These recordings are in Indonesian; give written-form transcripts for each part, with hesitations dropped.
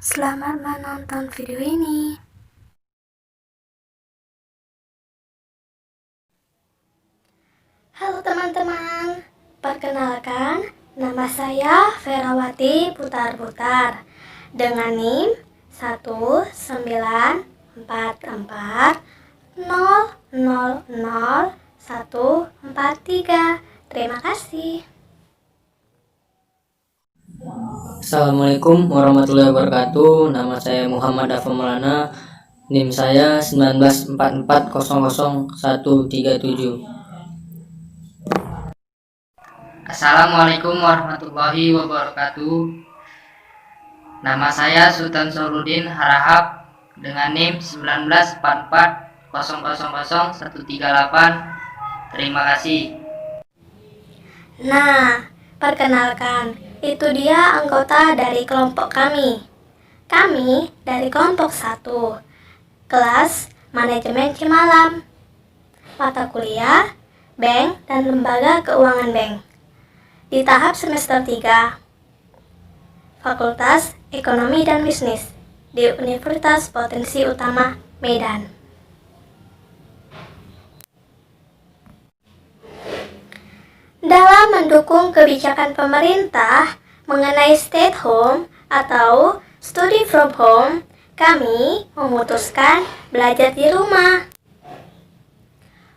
Selamat menonton video ini. Halo teman-teman, perkenalkan, nama saya Ferawati Putar-Putar dengan NIM 19440000143. Terima kasih. Assalamualaikum warahmatullahi wabarakatuh. Nama saya Muhammad Dafa Maulana. NIM saya 194400137. Assalamualaikum warahmatullahi wabarakatuh. Nama saya Sultan Sorudin Harahap dengan NIM 19440000138. Terima kasih. Nah, perkenalkan, itu dia anggota dari kelompok kami. Kami dari kelompok 1, kelas Manajemen Cimalam, mata kuliah Bank dan Lembaga Keuangan Bank, di tahap semester 3, Fakultas Ekonomi dan Bisnis di Universitas Potensi Utama Medan. Dalam mendukung kebijakan pemerintah mengenai stay at home atau study from home, kami memutuskan belajar di rumah.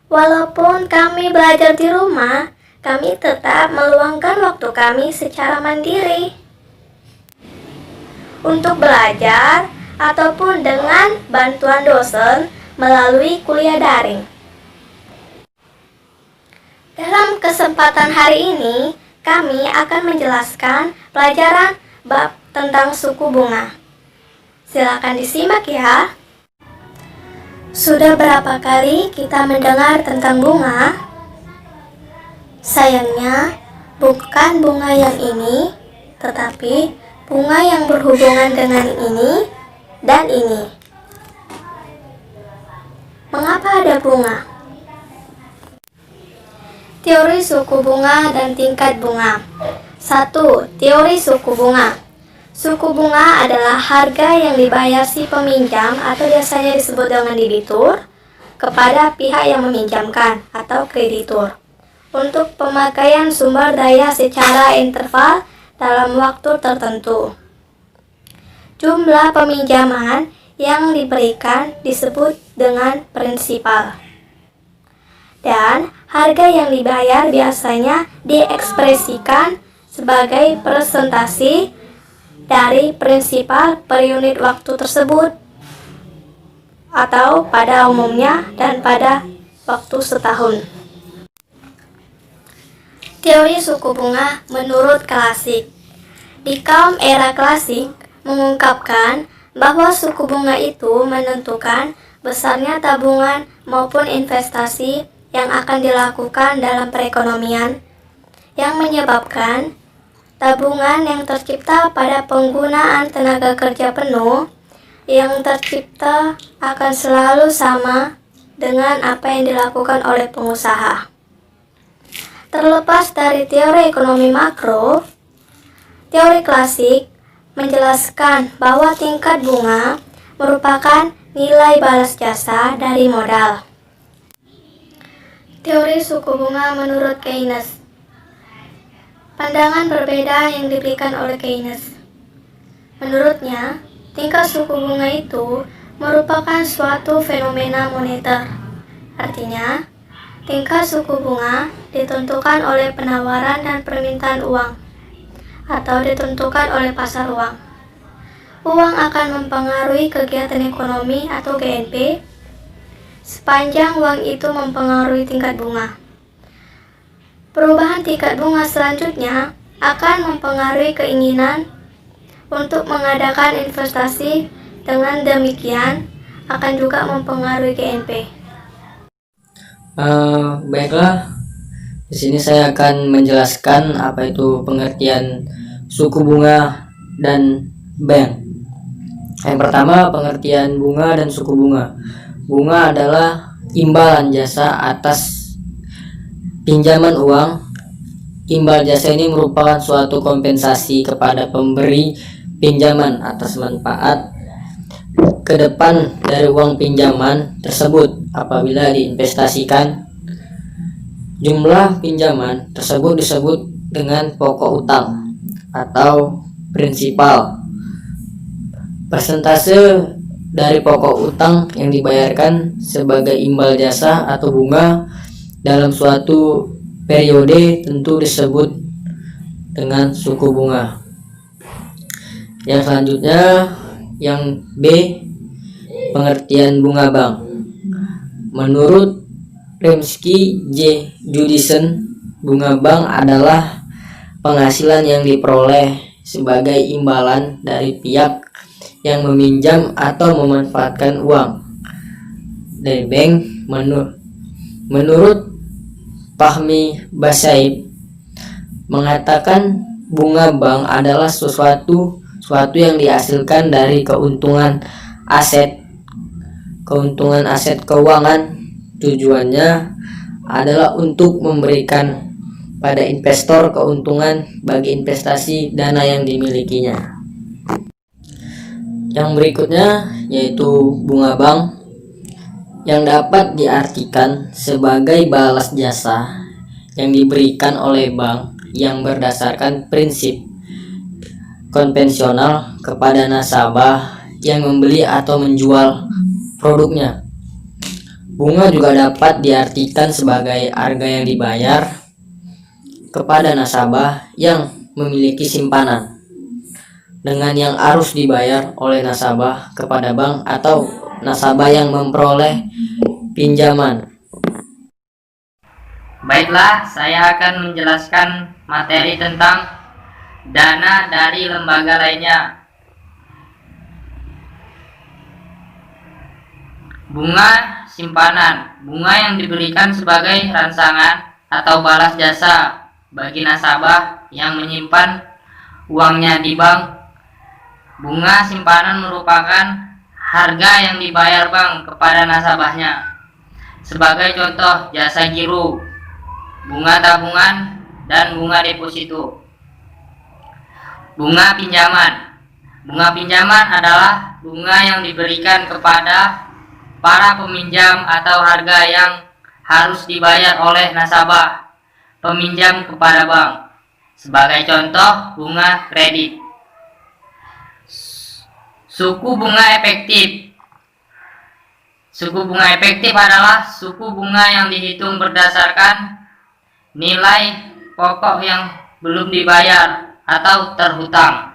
Walaupun kami belajar di rumah, kami tetap meluangkan waktu kami secara mandiri untuk belajar ataupun dengan bantuan dosen melalui kuliah daring. Dalam kesempatan hari ini, kami akan menjelaskan pelajaran bab tentang suku bunga. Silakan disimak ya. Sudah berapa kali kita mendengar tentang bunga? Sayangnya, bukan bunga yang ini, tetapi bunga yang berhubungan dengan ini dan ini. Mengapa ada bunga? Teori suku bunga dan tingkat bunga. 1. Teori suku bunga. Suku bunga adalah harga yang dibayar si peminjam atau biasanya disebut dengan debitur kepada pihak yang meminjamkan atau kreditur untuk pemakaian sumber daya secara interval dalam waktu tertentu. Jumlah peminjaman yang diberikan disebut dengan prinsipal. Dan harga yang dibayar biasanya diekspresikan sebagai presentasi dari prinsipal per unit waktu tersebut atau pada umumnya dan pada waktu setahun. Teori suku bunga menurut klasik. Di kaum era klasik mengungkapkan bahwa suku bunga itu menentukan besarnya tabungan maupun investasi yang akan dilakukan dalam perekonomian, yang menyebabkan tabungan yang tercipta pada penggunaan tenaga kerja penuh yang tercipta akan selalu sama dengan apa yang dilakukan oleh pengusaha. Terlepas dari teori ekonomi makro, teori klasik menjelaskan bahwa tingkat bunga merupakan nilai balas jasa dari modal. Teori suku bunga menurut Keynes. Pandangan berbeda yang diberikan oleh Keynes. Menurutnya, tingkat suku bunga itu merupakan suatu fenomena moneter. Artinya, tingkat suku bunga ditentukan oleh penawaran dan permintaan uang, atau ditentukan oleh pasar uang. Uang akan mempengaruhi kegiatan ekonomi atau GNP, sepanjang uang itu mempengaruhi tingkat bunga. Perubahan tingkat bunga selanjutnya akan mempengaruhi keinginan untuk mengadakan investasi, dengan demikian akan juga mempengaruhi GNP. Baiklah, di sini saya akan menjelaskan apa itu pengertian suku bunga dan bank. Yang pertama, pengertian bunga dan suku bunga. Bunga adalah imbalan jasa atas pinjaman uang. Imbal jasa ini merupakan suatu kompensasi kepada pemberi pinjaman atas manfaat ke depan dari uang pinjaman tersebut apabila diinvestasikan. Jumlah pinjaman tersebut disebut dengan pokok utang atau prinsipal. Persentase dari pokok utang yang dibayarkan sebagai imbal jasa atau bunga dalam suatu periode tentu disebut dengan suku bunga. Yang selanjutnya, yang B, pengertian bunga bank. Menurut Rimsky J. Judison, bunga bank adalah penghasilan yang diperoleh sebagai imbalan dari pihak yang meminjam atau memanfaatkan uang dari bank. Menurut Fahmi Basaib mengatakan bunga bank adalah sesuatu yang dihasilkan dari keuntungan aset keuangan. Tujuannya adalah untuk memberikan pada investor keuntungan bagi investasi dana yang dimilikinya. Yang berikutnya yaitu bunga bank, yang dapat diartikan sebagai balas jasa yang diberikan oleh bank yang berdasarkan prinsip konvensional kepada nasabah yang membeli atau menjual produknya. Bunga juga dapat diartikan sebagai harga yang dibayar kepada nasabah yang memiliki simpanan dengan yang harus dibayar oleh nasabah kepada bank atau nasabah yang memperoleh pinjaman. Baiklah, saya akan menjelaskan materi tentang dana dari lembaga lainnya. Bunga simpanan, bunga yang diberikan sebagai rangsangan atau balas jasa bagi nasabah yang menyimpan uangnya di bank. Bunga simpanan merupakan harga yang dibayar bank kepada nasabahnya. Sebagai contoh, jasa giro, bunga tabungan, dan bunga deposito. Bunga pinjaman. Bunga pinjaman adalah bunga yang diberikan kepada para peminjam atau harga yang harus dibayar oleh nasabah peminjam kepada bank. Sebagai contoh, bunga kredit. Suku bunga efektif. Suku bunga efektif adalah suku bunga yang dihitung berdasarkan nilai pokok yang belum dibayar atau terhutang.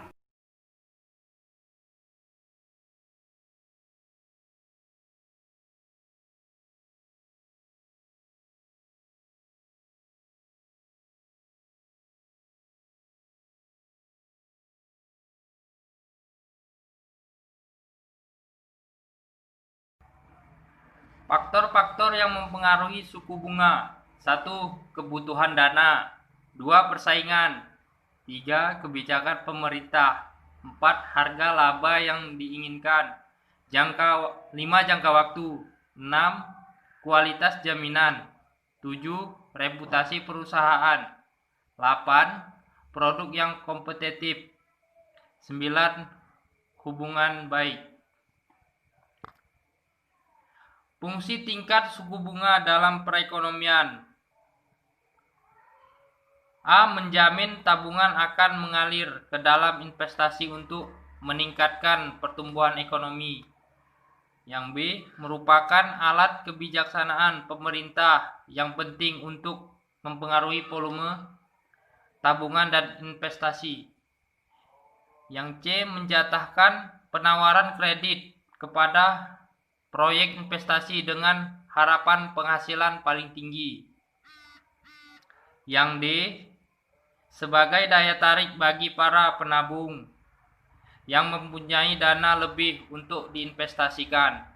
Faktor-faktor yang mempengaruhi suku bunga: 1. Kebutuhan dana. 2. Persaingan. 3. Kebijakan pemerintah. 4. Harga laba yang diinginkan. 5. Jangka waktu. 6. Kualitas jaminan. 7. Reputasi perusahaan. 8. Produk yang kompetitif. 9. Hubungan baik. Fungsi tingkat suku bunga dalam perekonomian. A. Menjamin tabungan akan mengalir ke dalam investasi untuk meningkatkan pertumbuhan ekonomi. Yang B. Merupakan alat kebijaksanaan pemerintah yang penting untuk mempengaruhi volume tabungan dan investasi. Yang C. Menjatahkan penawaran kredit kepada proyek investasi dengan harapan penghasilan paling tinggi. Yang D. Sebagai daya tarik bagi para penabung yang mempunyai dana lebih untuk diinvestasikan.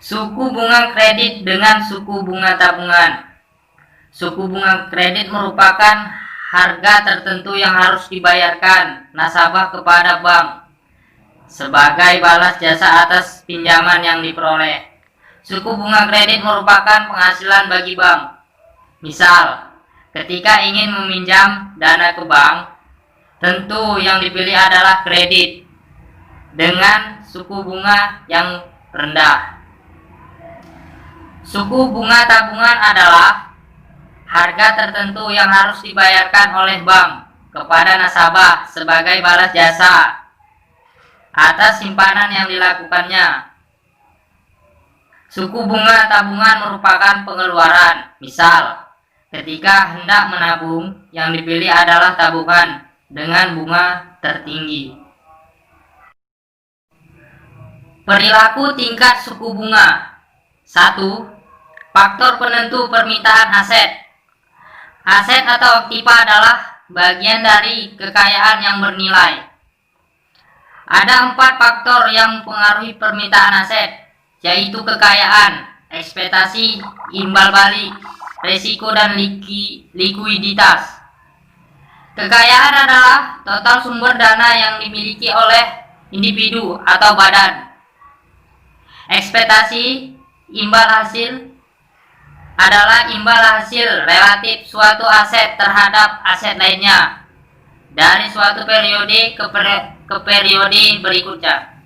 Suku bunga kredit dengan suku bunga tabungan. Suku bunga kredit merupakan harga tertentu yang harus dibayarkan nasabah kepada bank sebagai balas jasa atas pinjaman yang diperoleh. Suku bunga kredit merupakan penghasilan bagi bank. Misal, ketika ingin meminjam dana ke bank, tentu yang dipilih adalah kredit dengan suku bunga yang rendah. Suku bunga tabungan adalah harga tertentu yang harus dibayarkan oleh bank kepada nasabah sebagai balas jasa atas simpanan yang dilakukannya. Suku bunga tabungan merupakan pengeluaran. Misal, ketika hendak menabung, yang dipilih adalah tabungan dengan bunga tertinggi. Perilaku tingkat suku bunga. 1. Faktor penentu permintaan aset. Aset atau aktiva adalah bagian dari kekayaan yang bernilai. Ada 4 faktor yang mempengaruhi permintaan aset, yaitu kekayaan, ekspektasi, imbal balik, resiko, dan likuiditas. Kekayaan adalah total sumber dana yang dimiliki oleh individu atau badan. Ekspektasi, imbal hasil, adalah imbal hasil relatif suatu aset terhadap aset lainnya dari suatu periode ke periode berikutnya.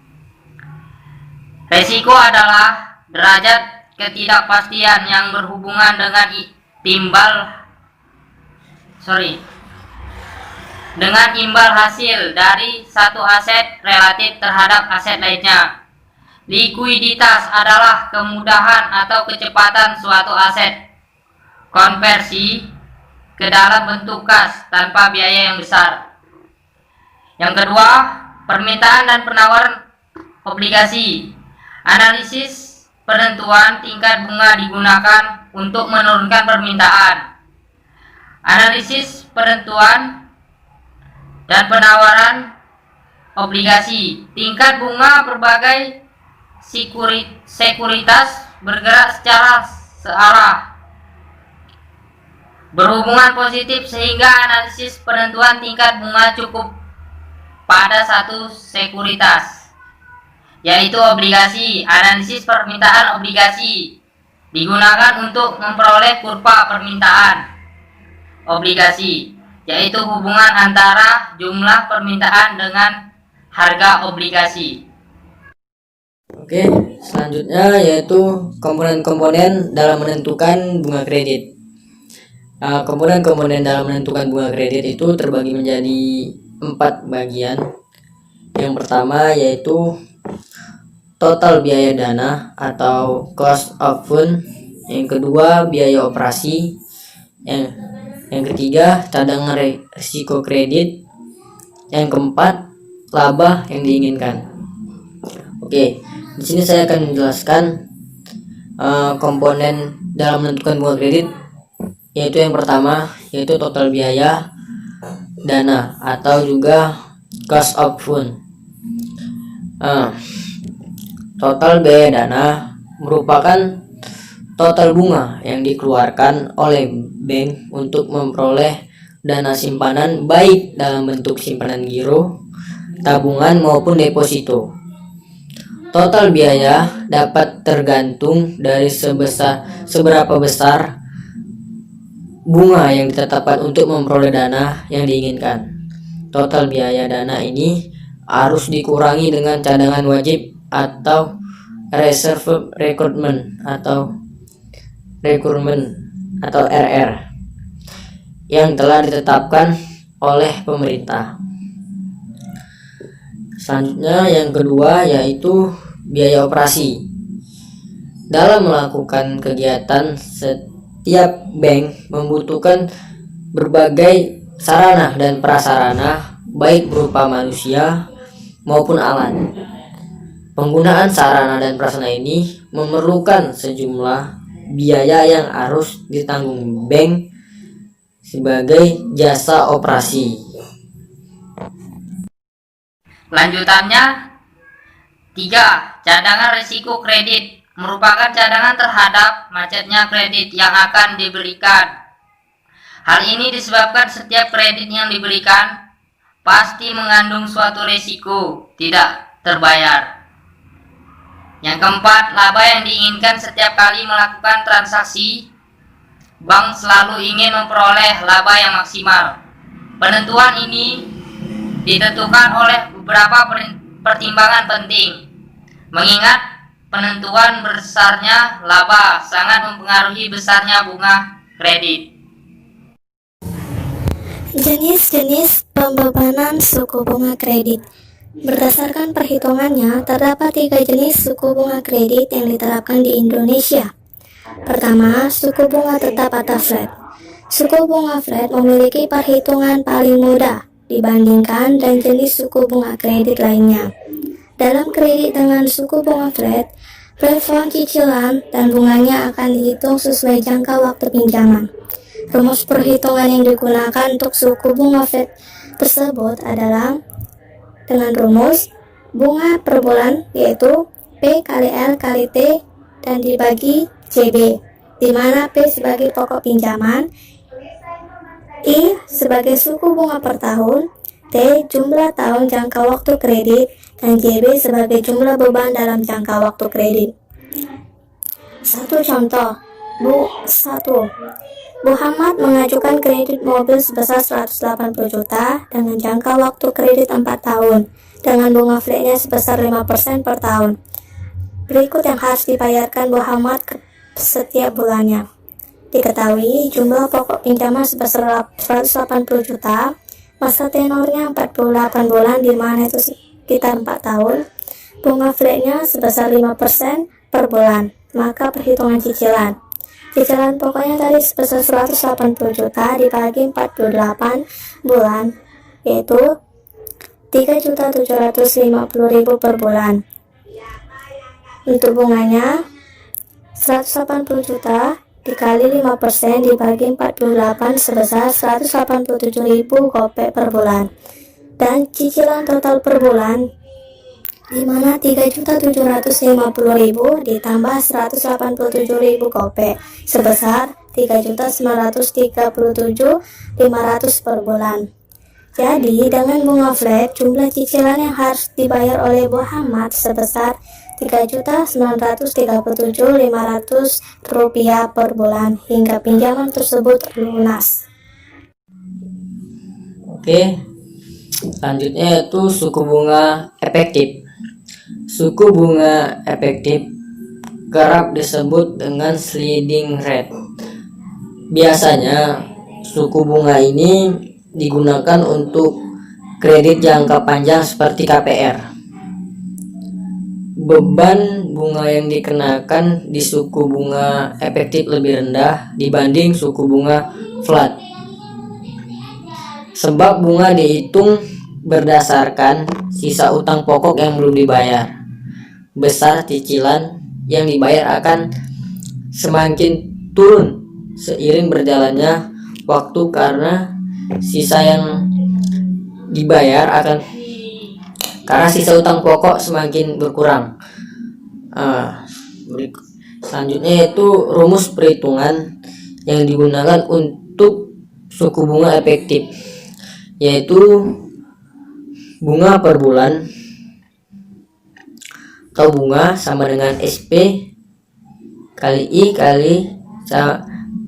Resiko adalah derajat ketidakpastian yang berhubungan dengan imbal hasil dari satu aset relatif terhadap aset lainnya. Likuiditas adalah kemudahan atau kecepatan suatu aset konversi ke dalam bentuk kas tanpa biaya yang besar. Yang kedua, permintaan dan penawaran obligasi. Analisis penentuan tingkat bunga digunakan untuk menurunkan permintaan. Analisis penentuan dan penawaran obligasi. Tingkat bunga berbagai sekuritas bergerak secara searah, berhubungan positif, sehingga analisis penentuan tingkat bunga cukup pada satu sekuritas, yaitu obligasi. Analisis permintaan obligasi digunakan untuk memperoleh kurva permintaan obligasi, yaitu hubungan antara jumlah permintaan dengan harga obligasi. Oke, selanjutnya yaitu komponen-komponen dalam menentukan bunga kredit. Komponen-komponen dalam menentukan bunga kredit itu terbagi menjadi 4 bagian. Yang pertama yaitu total biaya dana atau cost of fund. Yang kedua, biaya operasi. Yang ketiga, cadangan risiko kredit. Yang keempat, laba yang diinginkan. Oke, di sini saya akan menjelaskan komponen dalam menentukan bunga kredit, yaitu yang pertama yaitu total biaya dana atau juga cost of fund. Total biaya dana merupakan total bunga yang dikeluarkan oleh bank untuk memperoleh dana simpanan, baik dalam bentuk simpanan giro, tabungan maupun deposito. Total biaya dapat tergantung dari seberapa besar bunga yang ditetapkan untuk memperoleh dana yang diinginkan. Total biaya dana ini harus dikurangi dengan cadangan wajib atau reserve requirement atau RR yang telah ditetapkan oleh pemerintah. Selanjutnya yang kedua yaitu biaya operasi. Dalam melakukan kegiatan, setiap bank membutuhkan berbagai sarana dan prasarana, baik berupa manusia maupun alat. Penggunaan sarana dan prasarana ini memerlukan sejumlah biaya yang harus ditanggung bank sebagai jasa operasi. Lanjutannya, 3. Cadangan risiko kredit merupakan cadangan terhadap macetnya kredit yang akan diberikan. Hal ini disebabkan setiap kredit yang diberikan pasti mengandung suatu risiko tidak terbayar. Yang keempat, laba yang diinginkan setiap kali melakukan transaksi bank selalu ingin memperoleh laba yang maksimal. Penentuan ini ditentukan oleh beberapa pertimbangan penting, mengingat penentuan besarnya laba sangat mempengaruhi besarnya bunga kredit. Jenis-jenis pembebanan suku bunga kredit. Berdasarkan perhitungannya, terdapat 3 jenis suku bunga kredit yang diterapkan di Indonesia. Pertama, suku bunga tetap atau flat. Suku bunga flat memiliki perhitungan paling mudah dibandingkan dan jenis suku bunga kredit lainnya. Dalam kredit dengan suku bunga flat, plafon cicilan dan bunganya akan dihitung sesuai jangka waktu pinjaman. Rumus perhitungan yang digunakan untuk suku bunga flat tersebut adalah dengan rumus bunga per bulan, yaitu P kali L kali T dan dibagi CB, di mana P sebagai pokok pinjaman, I sebagai suku bunga per tahun, T jumlah tahun jangka waktu kredit, dan JB sebagai jumlah beban dalam jangka waktu kredit. Satu contoh, Bu Muhammad mengajukan kredit mobil sebesar 180 juta dengan jangka waktu kredit 4 tahun dengan bunga flatnya sebesar 5% per tahun. Berikut yang harus dibayarkan Muhammad setiap bulannya. Diketahui jumlah pokok pinjaman sebesar 180 juta, masa tenornya 48 bulan di mana itu sekitar 4 tahun, bunga flatnya sebesar 5% per bulan, maka perhitungan cicilan. Cicilan pokoknya tadi sebesar 180 juta dibagi 48 bulan, yaitu 3.750.000 per bulan. Untuk bunganya 180 juta dikali 5% dibagi 48 sebesar 187.000 kopek per bulan. Dan cicilan total per bulan di mana 3.750.000 ditambah 187.000 kopek sebesar 3.937.500 per bulan. Jadi dengan bunga flat, jumlah cicilan yang harus dibayar oleh Muhammad sebesar 3.937.500 rupiah per bulan hingga pinjaman tersebut lunas. Oke, selanjutnya yaitu suku bunga efektif. Suku bunga efektif kerap disebut dengan sliding rate. Biasanya suku bunga ini digunakan untuk kredit jangka panjang seperti KPR. Beban bunga yang dikenakan di suku bunga efektif lebih rendah dibanding suku bunga flat. Sebab bunga dihitung berdasarkan sisa utang pokok yang belum dibayar. Besar cicilan yang dibayar akan semakin turun seiring berjalannya waktu karena sisa utang pokok semakin berkurang. Selanjutnya yaitu rumus perhitungan yang digunakan untuk suku bunga efektif, yaitu bunga per bulan atau bunga sama dengan SP kali I kali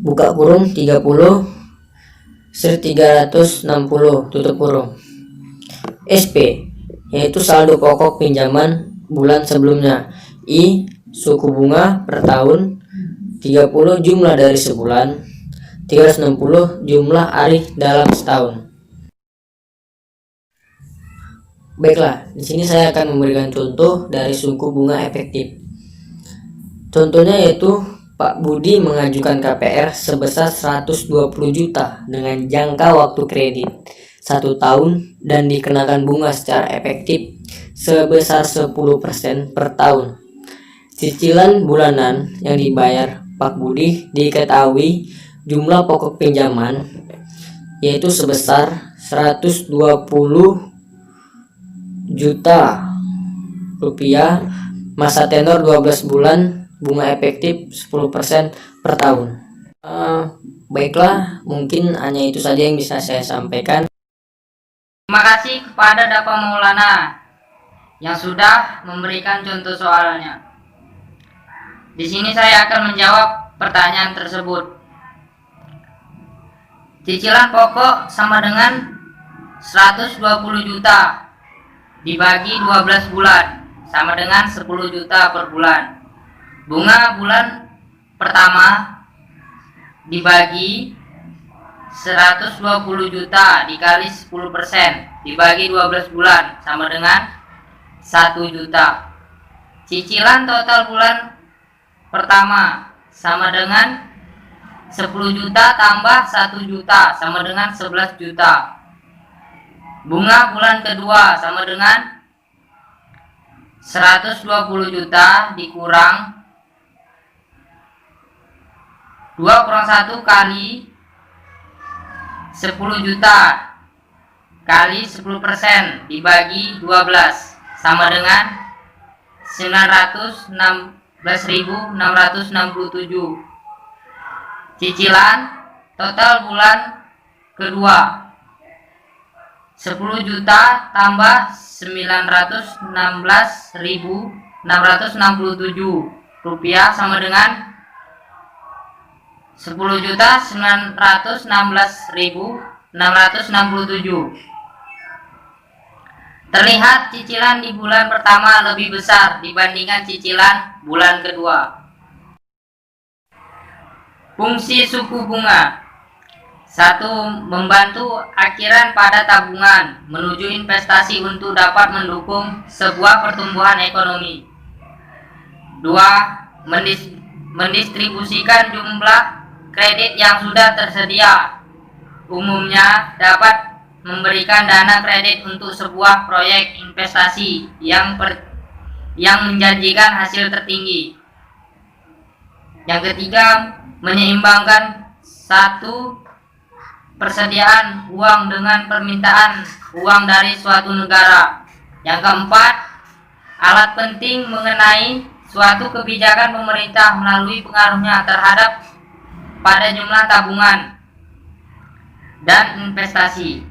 buka kurung 30 ser 360 tutup kurung. SP yaitu saldo pokok pinjaman bulan sebelumnya. I suku bunga per tahun, 30 jumlah dari sebulan, 360 jumlah hari dalam setahun. Baiklah, di sini saya akan memberikan contoh dari suku bunga efektif. Contohnya yaitu Pak Budi mengajukan KPR sebesar 120 juta dengan jangka waktu kredit 1 tahun dan dikenakan bunga secara efektif sebesar 10% per tahun. Cicilan bulanan yang dibayar Pak Budi diketahui jumlah pokok pinjaman yaitu sebesar 120 juta rupiah, masa tenor 12 bulan, bunga efektif 10% per tahun. Baiklah, mungkin hanya itu saja yang bisa saya sampaikan. Terima kasih kepada Dapa Maulana yang sudah memberikan contoh soalnya. Di sini saya akan menjawab pertanyaan tersebut. Cicilan pokok sama dengan 120 juta dibagi 12 bulan sama dengan 10 juta per bulan. Bunga bulan pertama dibagi 120 juta dikali 10% dibagi 12 bulan sama dengan 1 juta. Cicilan total bulan pertama sama dengan 10 juta tambah 1 juta sama dengan 11 juta. Bunga bulan kedua sama dengan 120 juta dikurang 2 kurang 1 kali 10 juta kali 10% dibagi 12 sama dengan 916.667. Cicilan total bulan kedua 10 juta tambah 916.667 rupiah sama dengan 10.916.667. Terlihat cicilan di bulan pertama lebih besar dibandingkan cicilan bulan kedua. Fungsi suku bunga: 1. Membantu akhiran pada tabungan menuju investasi untuk dapat mendukung sebuah pertumbuhan ekonomi. 2. Mendistribusikan jumlah kredit yang sudah tersedia. Umumnya dapat memberikan dana kredit untuk sebuah proyek investasi yang menjanjikan hasil tertinggi. Yang ketiga, menyeimbangkan satu persediaan uang dengan permintaan uang dari suatu negara. Yang keempat, alat penting mengenai suatu kebijakan pemerintah melalui pengaruhnya terhadap pada jumlah tabungan dan investasi.